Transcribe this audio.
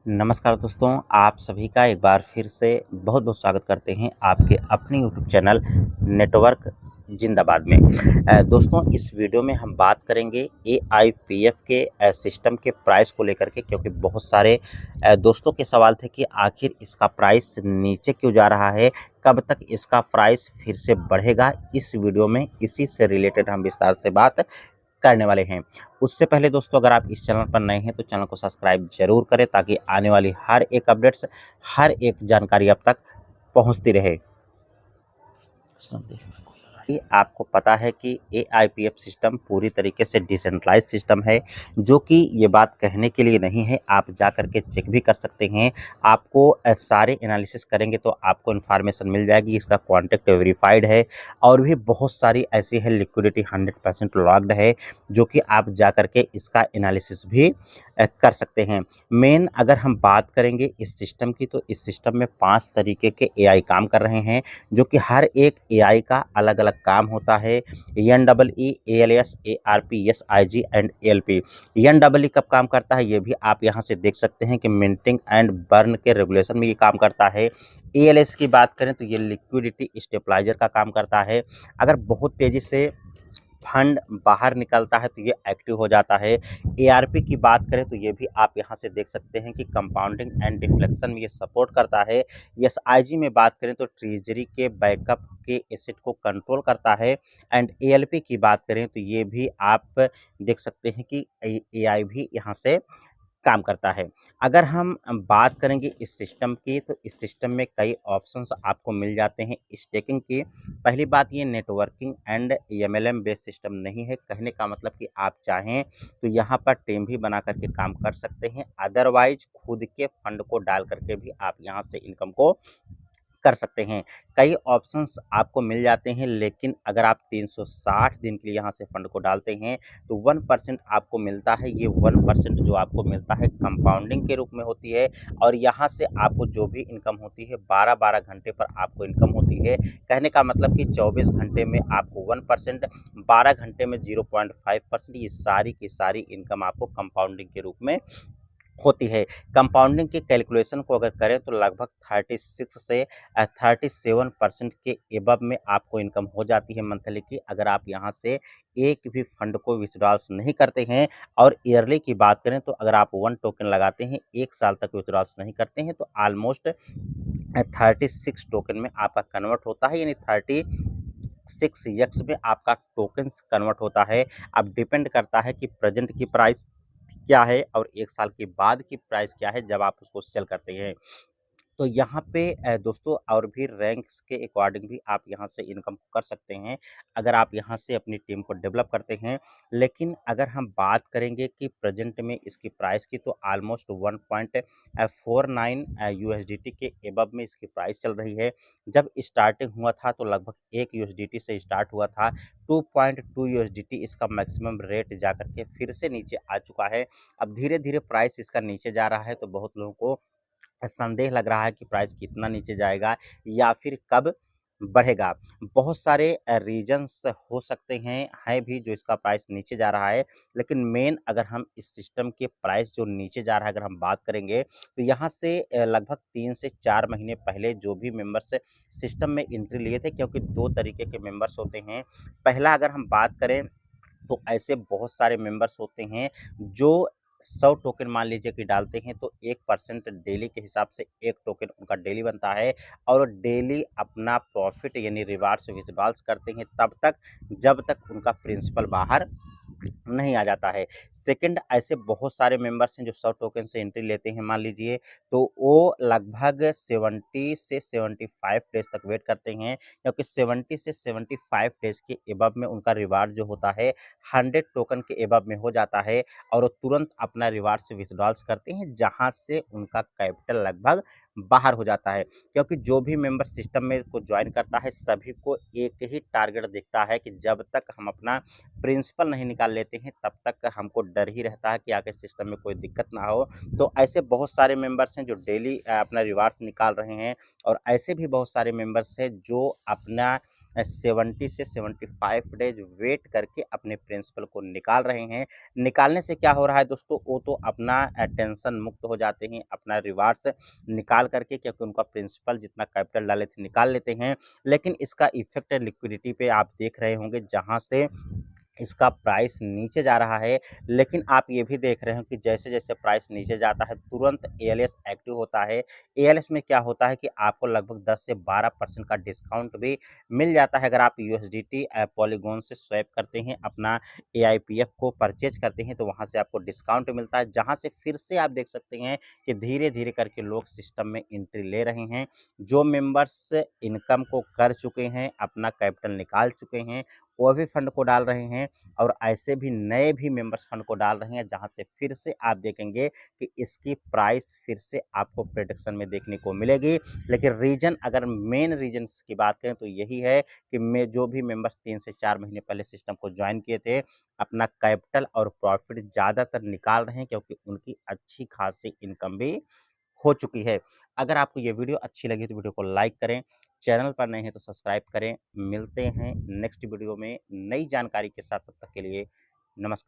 नमस्कार दोस्तों, आप सभी का एक बार फिर से बहुत-बहुत स्वागत करते हैं आपके अपने यूट्यूब चैनल नेटवर्क ज़िंदाबाद में। दोस्तों इस वीडियो में हम बात करेंगे एआईपीएफ के सिस्टम के प्राइस को लेकर के, क्योंकि बहुत सारे दोस्तों के सवाल थे कि आखिर इसका प्राइस नीचे क्यों जा रहा है, कब तक इसका प्राइस फिर से बढ़ेगा। इस वीडियो में इसी से रिलेटेड हम विस्तार से बात करने वाले हैं। उससे पहले दोस्तों, अगर आप इस चैनल पर नए हैं तो चैनल को सब्सक्राइब ज़रूर करें, ताकि आने वाली हर एक अपडेट्स, हर एक जानकारी आप तक पहुंचती रहे। ये आपको पता है कि एआईपीएफ सिस्टम पूरी तरीके से डिसेंट्रलाइज सिस्टम है, जो कि ये बात कहने के लिए नहीं है, आप जा कर के चेक भी कर सकते हैं। आपको सारे एनालिसिस करेंगे तो आपको इन्फॉर्मेशन मिल जाएगी, इसका कॉन्टैक्ट वेरीफाइड है और भी बहुत सारी ऐसी है, लिक्विडिटी 100% लॉक्ड है, जो कि आप जा कर के इसका एनालिसिस भी कर सकते हैं। मेन अगर हम बात करेंगे इस सिस्टम की, तो इस सिस्टम में 5 तरीके के एआई काम कर रहे हैं, जो कि हर एक एआई का अलग-अलग काम होता है। NEE, ALS, ARP, SIG and ALP. NEE कब काम करता है ये भी आप यहाँ से देख सकते हैं कि मिंटिंग एंड बर्न के रेगुलेशन में ये काम करता है। एएलएस की बात करें तो ये लिक्विडिटी स्टेबलाइजर का काम करता है। अगर बहुत तेज़ी से फंड बाहर निकलता है तो ये एक्टिव हो जाता है। एआरपी की बात करें तो ये भी आप यहाँ से देख सकते हैं कि कंपाउंडिंग एंड डिफ्लेक्शन में ये सपोर्ट करता है। एसआईजी में बात करें तो ट्रेजरी के बैकअप के एसेट को कंट्रोल करता है। एंड एएलपी की बात करें तो ये भी आप देख सकते हैं कि एआई भी यहाँ से काम करता है। अगर हम बात करेंगे इस सिस्टम की, तो इस सिस्टम में कई ऑप्शंस आपको मिल जाते हैं स्टेकिंग की। पहली बात, ये networking and MLM based system नहीं है। कहने का मतलब कि आप चाहें तो यहाँ पर टीम भी बना करके काम कर सकते हैं, अदरवाइज खुद के फंड को डाल करके भी आप यहाँ से इनकम को कर सकते हैं। कई ऑप्शंस आपको मिल जाते हैं, लेकिन अगर आप 360 दिन के लिए यहाँ से फंड को डालते हैं तो 1% आपको मिलता है। ये 1% जो आपको मिलता है कंपाउंडिंग के रूप में होती है, और यहाँ से आपको जो भी इनकम होती है 12-12 घंटे पर आपको इनकम होती है। कहने का मतलब कि 24 घंटे में आपको 1%, 12 घंटे में 0.5%, ये सारी की सारी इनकम आपको कंपाउंडिंग के रूप में होती है। कंपाउंडिंग की कैलकुलेशन को अगर करें तो लगभग 36 से 37% के एबव में आपको इनकम हो जाती है मंथली की, अगर आप यहाँ से एक भी फंड को विथड्रॉल्स नहीं करते हैं। और ईयरली की बात करें तो अगर आप 1 टोकन लगाते हैं, 1 साल तक विथड्रॉल्स नहीं करते हैं, तो ऑलमोस्ट 36 टोकन में आपका कन्वर्ट होता है, यानी 36 एक्स में आपका टोकन्स कन्वर्ट होता है। अब डिपेंड करता है कि प्रेजेंट की प्राइस क्या है और 1 साल के बाद की प्राइस क्या है जब आप उसको सेल करते हैं। तो यहाँ पे दोस्तों और भी रैंक्स के अकॉर्डिंग भी आप यहाँ से इनकम कर सकते हैं, अगर आप यहाँ से अपनी टीम को डेवलप करते हैं। लेकिन अगर हम बात करेंगे कि प्रेजेंट में इसकी प्राइस की, तो ऑलमोस्ट 1.49 यूएसडीटी के एबव में इसकी प्राइस चल रही है। जब स्टार्टिंग हुआ था तो लगभग 1 यूएसडीटी से स्टार्ट हुआ था, 2.2 यूएसडीटी इसका मैक्सिमम रेट जा करके फिर से नीचे आ चुका है। अब धीरे-धीरे प्राइस इसका नीचे जा रहा है, तो बहुत लोगों को संदेह लग रहा है कि प्राइस कितना नीचे जाएगा या फिर कब बढ़ेगा। बहुत सारे रीज़न्स हो सकते हैं भी जो इसका प्राइस नीचे जा रहा है। लेकिन मेन अगर हम इस सिस्टम के प्राइस जो नीचे जा रहा है अगर हम बात करेंगे, तो यहाँ से लगभग 3 से 4 महीने पहले जो भी मेंबर्स सिस्टम में एंट्री लिए थे, क्योंकि 2 तरीके के मेंबर्स होते हैं। पहला अगर हम बात करें तो ऐसे बहुत सारे मेंबर्स होते हैं जो 100 टोकन मान लीजिए कि डालते हैं, तो 1% डेली के हिसाब से 1 टोकन उनका डेली बनता है, और डेली अपना प्रॉफिट यानी रिवार्ड्स विथड्रॉल्स करते हैं तब तक जब तक उनका प्रिंसिपल बाहर नहीं आ जाता है। सेकंड, ऐसे बहुत सारे मेंबर्स हैं जो 100 टोकन से एंट्री लेते हैं मान लीजिए, तो वो लगभग 70 से 75 डेज़ तक वेट करते हैं, क्योंकि 70 से 75 डेज़ के एबव में उनका रिवार्ड जो होता है 100 टोकन के एबव में हो जाता है, और वो तुरंत अपना रिवार्ड से विथड्रॉल्स करते हैं, जहाँ से उनका कैपिटल लगभग बाहर हो जाता है। क्योंकि जो भी मेंबर सिस्टम में को ज्वाइन करता है, सभी को एक ही टारगेट दिखता है कि जब तक हम अपना प्रिंसिपल नहीं निकाल लेते हैं तब तक हमको डर ही रहता है कि आगे सिस्टम में कोई दिक्कत ना हो। तो ऐसे बहुत सारे मेंबर्स हैं जो डेली अपना रिवार्ड्स निकाल रहे हैं, और ऐसे भी बहुत सारे मेंबर्स हैं जो अपना 70 से 75 डेज वेट करके अपने प्रिंसिपल को निकाल रहे हैं। निकालने से क्या हो रहा है दोस्तों, वो तो अपना टेंशन मुक्त हो जाते हैं, अपना रिवार्ड्स निकाल करके, क्योंकि उनका प्रिंसिपल जितना कैपिटल डाले थे निकाल लेते हैं। लेकिन इसका इफ़ेक्ट लिक्विडिटी पे आप देख रहे होंगे, जहाँ से इसका प्राइस नीचे जा रहा है। लेकिन आप ये भी देख रहे हो कि जैसे-जैसे प्राइस नीचे जाता है, तुरंत एएलएस एक्टिव होता है। एएलएस में क्या होता है कि आपको लगभग 10 से 12% का डिस्काउंट भी मिल जाता है। अगर आप यूएसडीटी पॉलीगॉन से स्वैप करते हैं, अपना एआईपीएफ को परचेज करते हैं, तो वहाँ से आपको डिस्काउंट मिलता है, जहाँ से फिर से आप देख सकते हैं कि धीरे-धीरे करके लोग सिस्टम में एंट्री ले रहे हैं। जो मेंबर्स इनकम को कर चुके हैं, अपना कैपिटल निकाल चुके हैं, वो भी फंड को डाल रहे हैं, और ऐसे भी नए भी मेंबर्स फंड को डाल रहे हैं, जहां से फिर से आप देखेंगे कि इसकी प्राइस फिर से आपको प्रेडिक्शन में देखने को मिलेगी। लेकिन रीजन, अगर मेन रीजन्स की बात करें तो यही है कि मैं जो भी मेंबर्स 3 से 4 महीने पहले सिस्टम को ज्वाइन किए थे, अपना कैपिटल और प्रॉफिट ज़्यादातर निकाल रहे हैं, क्योंकि उनकी अच्छी खासी इनकम भी हो चुकी है। अगर आपको ये वीडियो अच्छी लगी तो वीडियो को लाइक करें, चैनल पर नए हैं तो सब्सक्राइब करें। मिलते हैं नेक्स्ट वीडियो में नई जानकारी के साथ, तब तक के लिए नमस्कार।